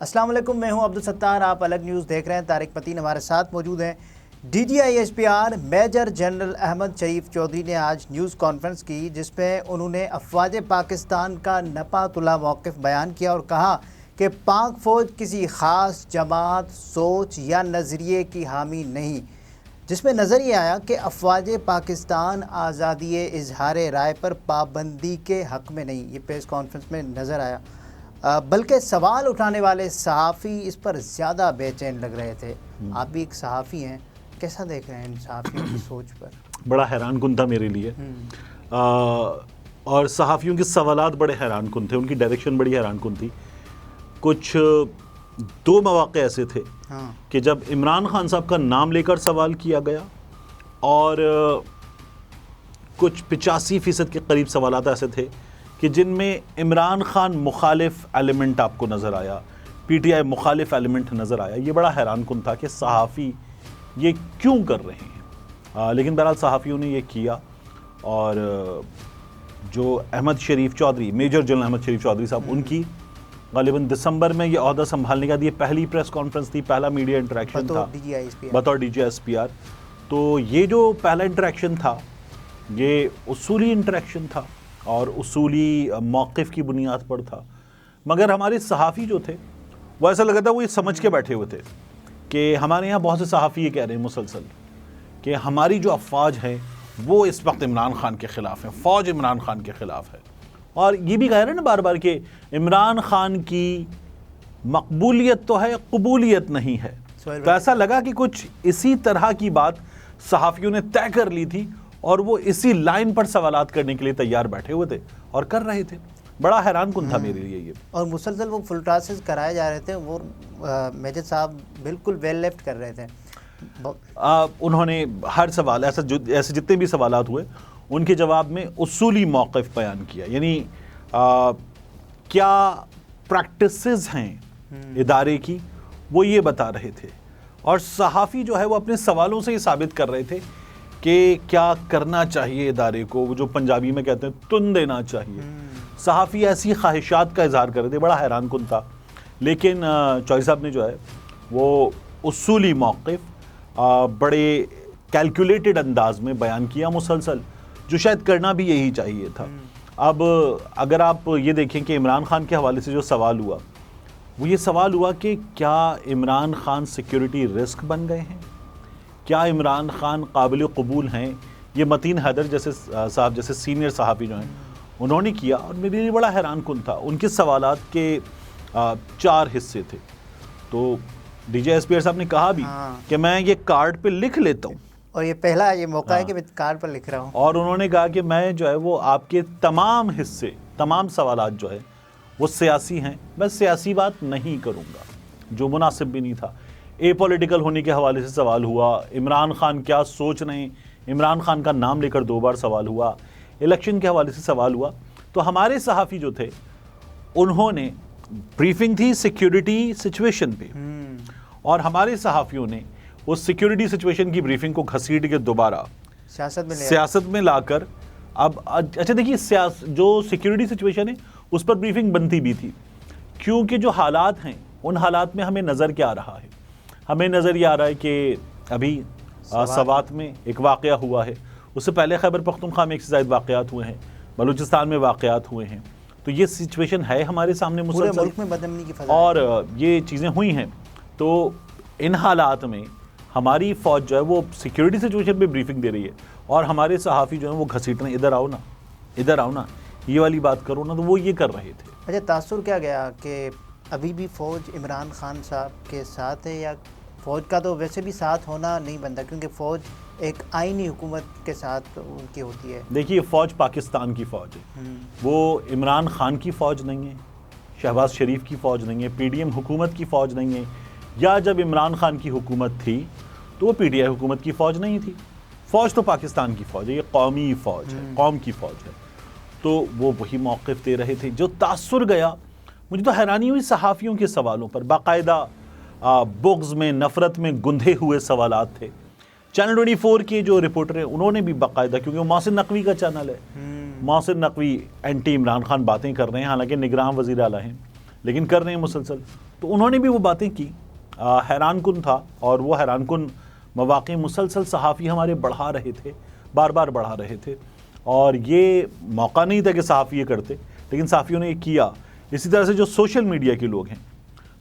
السلام علیکم، میں ہوں عبدالستار، آپ الگ نیوز دیکھ رہے ہیں۔ طارق متین ہمارے ساتھ موجود ہیں۔ D G I S P R major general Ahmed Sharif Chaudhry نے آج نیوز کانفرنس کی، جس پہ انہوں نے افواج پاکستان کا نپا تلا موقف بیان کیا اور کہا کہ پاک فوج کسی خاص جماعت، سوچ یا نظریے کی حامی نہیں، جس میں نظر یہ آیا کہ افواج پاکستان آزادی اظہار رائے پر پابندی کے حق میں نہیں۔ یہ پریس کانفرنس میں نظر آیا، بلکہ سوال اٹھانے والے صحافی اس پر زیادہ بے چین لگ رہے تھے۔ آپ بھی ایک صحافی ہیں، کیسا دیکھ رہے ہیں ان صحافیوں کی سوچ پر؟ بڑا حیران کن تھا میرے لیے، اور صحافیوں کے سوالات بڑے حیران کن تھے، ان کی ڈائریکشن بڑی حیران کن تھی۔ کچھ دو مواقع ایسے تھے کہ جب عمران خان صاحب کا نام لے کر سوال کیا گیا، اور کچھ 85% کے قریب سوالات ایسے تھے کہ جن میں عمران خان مخالف ایلیمنٹ آپ کو نظر آیا، پی ٹی آئی مخالف ایلیمنٹ نظر آیا۔ یہ بڑا حیران کن تھا کہ صحافی یہ کیوں کر رہے ہیں، لیکن بہرحال صحافیوں نے یہ کیا، اور جو احمد شریف چودھری، میجر جنرل احمد شریف چودھری صاحب، ان کی غالباً دسمبر میں یہ عہدہ سنبھالنے کا یہ پہلی پریس کانفرنس تھی، پہلا میڈیا انٹریکشن تھا بطور D G S P R. تو یہ جو پہلا انٹریکشن تھا یہ اصولی انٹریکشن تھا اور اصولی موقف کی بنیاد پر تھا، مگر ہمارے صحافی جو تھے وہ ایسا لگا تھا وہ یہ سمجھ کے بیٹھے ہوئے تھے کہ ہمارے یہاں بہت سے صحافی یہ کہہ رہے ہیں مسلسل کہ ہماری جو افواج ہے وہ اس وقت عمران خان کے خلاف ہے، فوج عمران خان کے خلاف ہے، اور یہ بھی کہہ رہے ہیں نا بار بار کہ عمران خان کی مقبولیت تو ہے، قبولیت نہیں ہے۔ تو ایسا لگا کہ کچھ اسی طرح کی بات صحافیوں نے طے کر لی تھی، اور وہ اسی لائن پر سوالات کرنے کے لیے تیار بیٹھے ہوئے تھے اور کر رہے تھے۔ بڑا حیران کن تھا میرے لیے یہ، اور مسلسل وہ فل ٹاسز کرائے جا رہے تھے۔ وہ میجر صاحب بالکل ویل لیفٹ کر رہے تھے۔ انہوں نے ہر سوال ایسے جتنے بھی سوالات ہوئے ان کے جواب میں اصولی موقف بیان کیا، یعنی کیا پریکٹسز ہیں ادارے کی وہ یہ بتا رہے تھے، اور صحافی جو ہے وہ اپنے سوالوں سے یہ ثابت کر رہے تھے کہ کیا کرنا چاہیے ادارے کو، وہ جو پنجابی میں کہتے ہیں تن دینا چاہیے۔ صحافی ایسی خواہشات کا اظہار کر رہے تھے، بڑا حیران کن تھا۔ لیکن چودھری صاحب نے جو ہے وہ اصولی موقف بڑے کیلکولیٹڈ انداز میں بیان کیا مسلسل، جو شاید کرنا بھی یہی چاہیے تھا۔ اب اگر آپ یہ دیکھیں کہ عمران خان کے حوالے سے جو سوال ہوا وہ یہ سوال ہوا کہ کیا عمران خان سیکیورٹی رسک بن گئے ہیں، کیا عمران خان قابل قبول ہیں؟ یہ متین حیدر جیسے صاحب جیسے سینئر صحافی جو ہیں انہوں نے کیا، اور میرے لیے بڑا حیران کن تھا۔ ان کے سوالات کے 4 حصے تھے۔ تو D J S P are صاحب نے کہا بھی کہ میں یہ کارڈ پہ لکھ لیتا ہوں، اور یہ پہلا یہ موقع ہے کہ میں کارڈ پر لکھ رہا ہوں، اور انہوں نے کہا کہ میں جو ہے وہ آپ کے تمام حصے، تمام سوالات جو ہے وہ سیاسی ہیں، میں سیاسی بات نہیں کروں گا، جو مناسب بھی نہیں تھا۔ اے پولیٹیکل ہونے کے حوالے سے سوال ہوا، عمران خان کیا سوچ رہے ہیں، عمران خان کا نام لے کر 2 بار سوال ہوا، الیکشن کے حوالے سے سوال ہوا۔ تو ہمارے صحافی جو تھے انہوں نے بریفنگ تھی سیکیورٹی سچویشن پہ، اور ہمارے صحافیوں نے اس سیکیورٹی سچویشن کی بریفنگ کو گھسیٹ کے دوبارہ سیاست میں لا کر اب اچھا دیکھیے جو سیکیورٹی سچویشن ہے اس پر بریفنگ بنتی بھی تھی، کیونکہ جو حالات ہیں ان حالات میں ہمیں نظر کیا آ رہا ہے؟ ہمیں نظر یہ آ رہا ہے کہ ابھی سوات میں ایک واقعہ ہوا ہے، اس سے پہلے خیبر پختونخوا میں 1 سے زائد واقعات ہوئے ہیں، بلوچستان میں واقعات ہوئے ہیں۔ تو یہ سچویشن ہے ہمارے سامنے مسلسل، پورے ملک میں بدامنی کی فضا، اور یہ چیزیں ہوئی ہیں۔ تو ان حالات میں ہماری فوج جو ہے وہ سیکیورٹی سچویشن پہ بریفنگ دے رہی ہے، اور ہمارے صحافی جو ہیں وہ گھسیٹ رہے ہیں، ادھر آؤ نا، ادھر آؤ نا، یہ والی بات کرو نا، تو وہ یہ کر رہے تھے۔ اچھا، تاثر کیا گیا کہ ابھی بھی فوج عمران خان صاحب کے ساتھ ہے، یا فوج کا تو ویسے بھی ساتھ ہونا نہیں بنتا کیونکہ فوج ایک آئینی حکومت کے ساتھ ان کی ہوتی ہے؟ دیکھیے، فوج پاکستان کی فوج ہے، وہ عمران خان کی فوج نہیں ہے، شہباز شریف کی فوج نہیں ہے، پی ڈی ایم حکومت کی فوج نہیں ہے، یا جب عمران خان کی حکومت تھی تو وہ پی ڈی آئی حکومت کی فوج نہیں تھی۔ فوج تو پاکستان کی فوج ہے، یہ قومی فوج ہے، قوم کی فوج ہے۔ تو وہ وہی موقف دے رہے تھے۔ جو تاثر گیا، مجھے تو حیرانی ہوئی صحافیوں کے سوالوں پر، باقاعدہ بغض میں، نفرت میں گندھے ہوئے سوالات تھے۔ چینل 24 کے جو رپورٹر ہیں انہوں نے بھی باقاعدہ، کیونکہ وہ محسن نقوی کا چینل ہے، محسن نقوی اینٹی عمران خان باتیں کر رہے ہیں، حالانکہ نگراں وزیر اعلیٰ ہیں، لیکن کر رہے ہیں مسلسل. تو انہوں نے بھی وہ باتیں کی, حیران کن تھا, اور وہ حیران کن مواقع مسلسل صحافی ہمارے بڑھا رہے تھے, بار بار بڑھا رہے تھے, اور یہ موقع نہیں تھا کہ صحافی یہ کرتے, لیکن صحافیوں نے یہ کیا. اسی طرح سے جو سوشل میڈیا کے لوگ ہیں,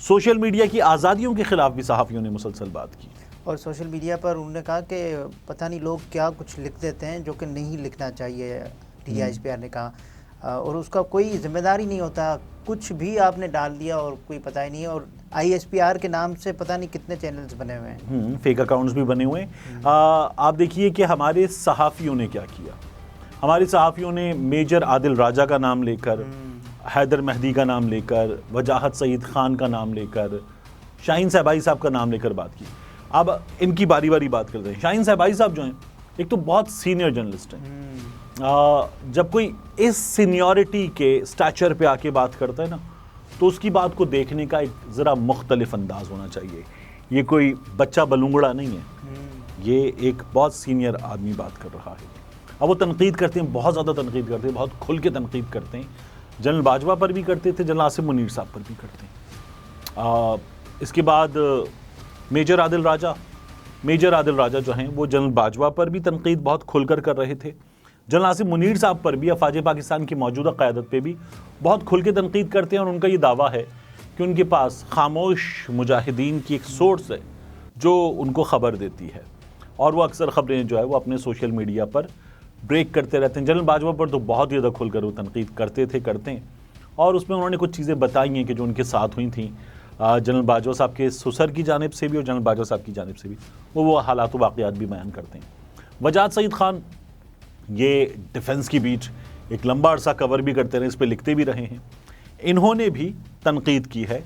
سوشل میڈیا کی آزادیوں کے خلاف بھی صحافیوں نے مسلسل بات کی. اور سوشل میڈیا پر انہوں نے کہا کہ پتہ نہیں لوگ کیا کچھ لکھ دیتے ہیں جو کہ نہیں لکھنا چاہیے, DGISPR نے کہا, اور اس کا کوئی ذمہ داری نہیں ہوتا, کچھ بھی آپ نے ڈال دیا اور کوئی پتہ ہی نہیں. اور ISPR کے نام سے پتہ نہیں کتنے چینلز بنے ہوئے ہیں, فیک اکاؤنٹس بھی بنے ہوئے ہیں. آپ دیکھیے کہ ہمارے صحافیوں نے کیا کیا. ہمارے صحافیوں نے میجر عادل راجہ کا نام لے کر, حیدر مہدی کا نام لے کر, وجاہت سعید خان کا نام لے کر, شاہین صاحبائی صاحب کا نام لے کر بات کی. اب ان کی باری باری بات کرتے ہیں. شاہین صاحبائی صاحب جو ہیں ایک تو بہت سینئر جرنلسٹ ہیں. جب کوئی اس سینیورٹی کے اسٹیچر پہ آ کے بات کرتا ہے نا, تو اس کی بات کو دیکھنے کا ایک ذرا مختلف انداز ہونا چاہیے. یہ کوئی بچہ بلونگڑا نہیں ہے, یہ ایک بہت سینئر آدمی بات کر رہا ہے. اب وہ تنقید کرتے ہیں, بہت زیادہ تنقید کرتے ہیں, بہت کھل کے تنقید کرتے ہیں. جنرل باجوہ پر بھی کرتے تھے, جنرل عاصم منیر صاحب پر بھی کرتے ہیں. اس کے بعد میجر عادل راجہ جو ہیں وہ جنرل باجوہ پر بھی تنقید بہت کھل کر رہے تھے. جنرل عاصم منیر صاحب پر بھی, افواج پاکستان کی موجودہ قیادت پہ بھی بہت کھل کے تنقید کرتے ہیں. اور ان کا یہ دعویٰ ہے کہ ان کے پاس خاموش مجاہدین کی ایک سورس ہے جو ان کو خبر دیتی ہے, اور وہ اکثر خبریں جو ہے وہ اپنے سوشل میڈیا پر بریک کرتے رہتے ہیں. جنرل باجوہ پر تو بہت زیادہ کھل کر وہ تنقید کرتے ہیں, اور اس میں انہوں نے کچھ چیزیں بتائی ہیں کہ جو ان کے ساتھ ہوئی تھیں جنرل باجوہ صاحب کے سسر کی جانب سے بھی اور جنرل باجوہ صاحب کی جانب سے بھی. وہ حالات و واقعات بھی بیان کرتے ہیں. وجاہت سعید خان یہ ڈیفنس کی بیچ ایک لمبا عرصہ کور بھی کرتے رہے, اس پہ لکھتے بھی رہے ہیں. انہوں نے بھی تنقید کی ہے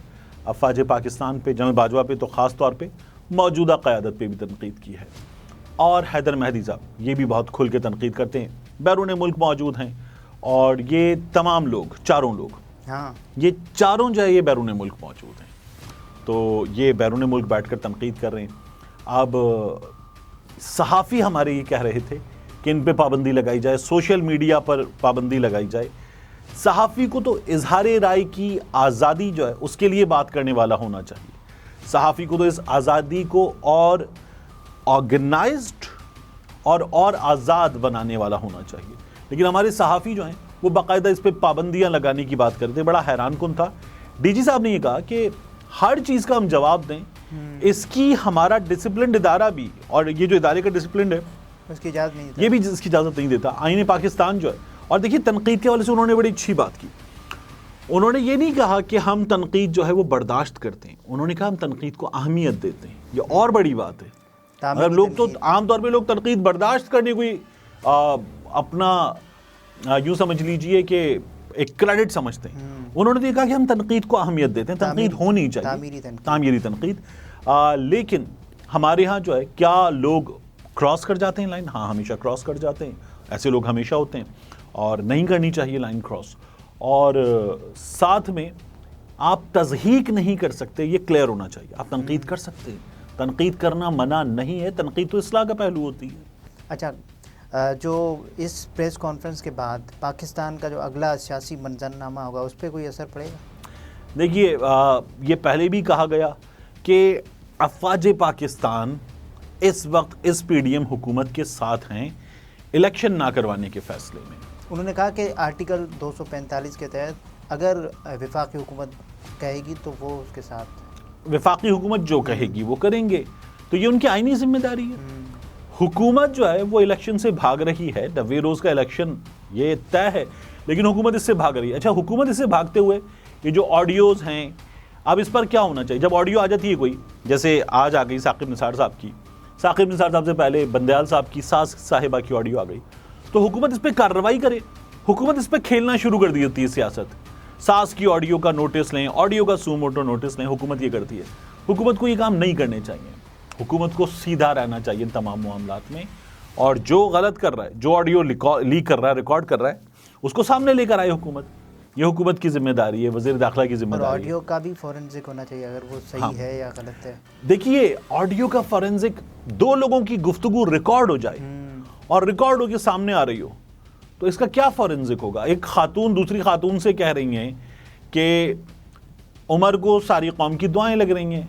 افواج پاکستان پہ, جنرل باجوہ پہ تو خاص طور پہ, موجودہ قیادت پہ بھی تنقید کی ہے. اور حیدر مہدی صاحب یہ بھی بہت کھل کے تنقید کرتے ہیں, بیرون ملک موجود ہیں, اور یہ تمام لوگ, چاروں لوگ, یہ چاروں جو ہے یہ بیرون ملک موجود ہیں. تو یہ بیرون ملک بیٹھ کر تنقید کر رہے ہیں. اب صحافی ہمارے یہ کہہ رہے تھے کہ ان پہ پابندی لگائی جائے, سوشل میڈیا پر پابندی لگائی جائے. صحافی کو تو اظہار رائے کی آزادی جو ہے اس کے لیے بات کرنے والا ہونا چاہیے. صحافی کو تو اس آزادی کو اور آرگنائزڈ اور آزاد بنانے والا ہونا چاہیے. لیکن ہمارے صحافی جو ہیں وہ باقاعدہ اس پہ پابندیاں لگانے کی بات کرتے ہیں. بڑا حیران کن تھا. DG صاحب نے یہ کہا کہ ہر چیز کا ہم جواب دیں, اس کی ہمارا ڈسپلنڈ ادارہ بھی, اور یہ جو ادارے کا ڈسپلنڈ ہے اس کی اجازت نہیں دیتا, یہ بھی اس کی اجازت نہیں دیتا. آئین پاکستان جو ہے, اور دیکھیے تنقید کے حوالے سے انہوں نے بڑی اچھی بات کی. انہوں نے یہ نہیں کہا کہ ہم تنقید جو ہے وہ برداشت کرتے ہیں, انہوں نے کہا ہم تنقید کو اہمیت دیتے ہیں. یہ اور بڑی بات ہے. اگر لوگ تو عام طور پہ لوگ تنقید برداشت کرنے کو اپنا یوں سمجھ لیجئے کہ ایک کریڈٹ سمجھتے ہیں, انہوں نے کہا کہ ہم تنقید کو اہمیت دیتے ہیں, تنقید ہونی چاہیے, تعمیری تنقید. لیکن ہمارے ہاں جو ہے کیا لوگ کراس کر جاتے ہیں لائن؟ ہاں, ہمیشہ کراس کر جاتے ہیں. ایسے لوگ ہمیشہ ہوتے ہیں, اور نہیں کرنی چاہیے لائن کراس. اور ساتھ میں آپ تضحیک نہیں کر سکتے, یہ کلیئر ہونا چاہیے. آپ تنقید کر سکتے ہیں, تنقید کرنا منع نہیں ہے, تنقید تو اصلاح کا پہلو ہوتی ہے. اچھا, جو اس پریس کانفرنس کے بعد پاکستان کا جو اگلا سیاسی منظرنامہ ہوگا اس پہ کوئی اثر پڑے گا؟ دیکھیے, یہ پہلے بھی کہا گیا کہ افواج پاکستان اس وقت اس PDM حکومت کے ساتھ ہیں الیکشن نہ کروانے کے فیصلے میں. انہوں نے کہا کہ آرٹیکل 245 کے تحت اگر وفاقی حکومت کہے گی تو وہ اس کے ساتھ, وفاقی حکومت جو کہے گی وہ کریں گے. تو یہ ان کی آئینی ذمہ داری ہے. حکومت جو ہے وہ الیکشن سے بھاگ رہی ہے, 90 روز کا الیکشن یہ طے ہے, لیکن حکومت اس سے بھاگ رہی ہے. اچھا, حکومت اس سے بھاگتے ہوئے یہ جو آڈیوز ہیں, اب اس پر کیا ہونا چاہیے؟ جب آڈیو آ جاتی ہے کوئی, جیسے آج آ گئی ثاقب نثار صاحب کی, ثاقب نثار صاحب سے پہلے بندیال صاحب کی ساس صاحبہ کی آڈیو آ گئی, تو حکومت اس پہ کارروائی کرے. حکومت اس پہ کھیلنا شروع کر دی ہے سیاست. ساس کی آڈیو کا نوٹس لیں, آڈیو کا سو موٹو نوٹس لیں, حکومت یہ کرتی ہے. حکومت کو یہ کام نہیں کرنے چاہیے. حکومت کو سیدھا رہنا چاہیے تمام معاملات میں, اور جو غلط کر رہا ہے, جو آڈیو لیک کر رہا ہے, ریکارڈ کر رہا ہے, اس کو سامنے لے کر آئے حکومت. یہ حکومت کی ذمہ داری ہے, وزیر داخلہ کی ذمہ داری ہے. اور آڈیو کا بھی فورنزک ہونا چاہیے اگر وہ صحیح ہے یا غلط ہے. دیکھیے, آڈیو کا فورنزک, دو لوگوں کی گفتگو ریکارڈ ہو جائے اور ریکارڈ ہو کے سامنے آ رہی ہو, تو اس کا کیا فورنزک ہوگا؟ ایک خاتون دوسری خاتون سے کہہ رہی ہیں کہ عمر کو ساری قوم کی دعائیں لگ رہی ہیں.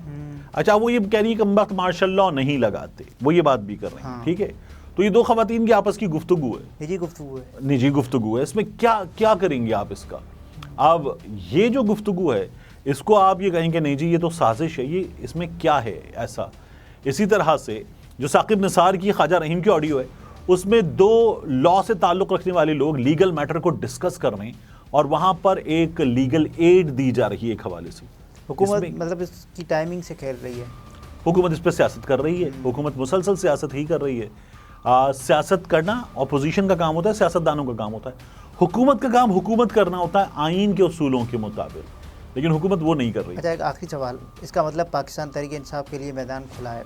اچھا وہ یہ کہہ رہی ہے کہ وقت مارشل لاء نہیں لگاتے, وہ یہ بات بھی کر رہے ہیں. ٹھیک ہے, تو یہ دو خواتین کی آپس کی گفتگو ہے, نجی گفتگو ہے. اس میں کیا کریں گے آپ اس کا؟ اب یہ جو گفتگو ہے اس کو آپ یہ کہیں کہ نہیں جی یہ تو سازش ہے, یہ اس میں کیا ہے ایسا؟ اسی طرح سے جو ثاقب نثار کی خواجہ رحیم کی آڈیو ہے اس میں دو لاء سے تعلق رکھنے والے لوگ لیگل میٹر کو ڈسکس کر رہے ہیں اور وہاں پر ایک لیگل ایڈ دی جا رہی ہے ایک حوالے سے. حکومت مطلب اس کی ٹائمنگ سے کھیل رہی ہے, حکومت اس پہ سیاست کر رہی ہے, حکومت مسلسل سیاست ہی کر رہی ہے. سیاست کرنا اپوزیشن کا کام ہوتا ہے, سیاستدانوں کا کام ہوتا ہے. حکومت کا کام حکومت کرنا ہوتا ہے آئین کے اصولوں کے مطابق, لیکن حکومت وہ نہیں کر رہی. اچھا ایک آخری سوال, اس کا مطلب پاکستان تحریک انصاف کے لیے میدان کھلا ہے؟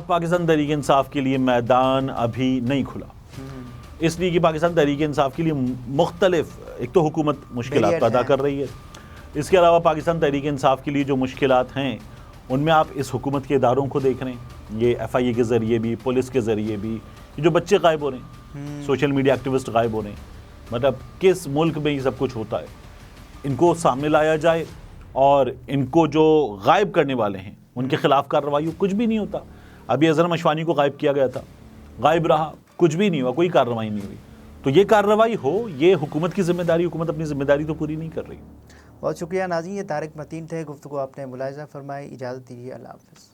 پاکستان تحریک انصاف کے لیے میدان ابھی نہیں کھلا, اس لیے کہ پاکستان تحریک انصاف کے لیے مختلف, ایک تو حکومت مشکلات پیدا کر رہی ہے, اس کے علاوہ پاکستان تحریک انصاف کے لیے جو مشکلات ہیں ان میں آپ اس حکومت کے اداروں کو دیکھ رہے ہیں, یہ ایف آئی اے کے ذریعے بھی, پولیس کے ذریعے بھی, یہ جو بچے غائب ہو رہے ہیں, سوشل میڈیا ایکٹیوسٹ غائب ہو رہے ہیں. مطلب کس ملک میں یہ سب کچھ ہوتا ہے؟ ان کو سامنے لایا جائے اور ان کو جو غائب کرنے والے ہیں ان کے خلاف کارروائی ہو. کچھ بھی نہیں ہوتا. ابھی اظہر مشوانی کو غائب کیا گیا تھا, غائب رہا, کچھ بھی نہیں ہوا, کوئی کارروائی نہیں ہوئی. تو یہ کارروائی ہو, یہ حکومت کی ذمہ داری, حکومت اپنی ذمہ داری تو پوری نہیں کر رہی. بہت شکریہ ناظرین, یہ طارق متین تھے, گفتگو آپ نے ملاحظہ فرمائی. اجازت دیجیے, اللہ حافظ.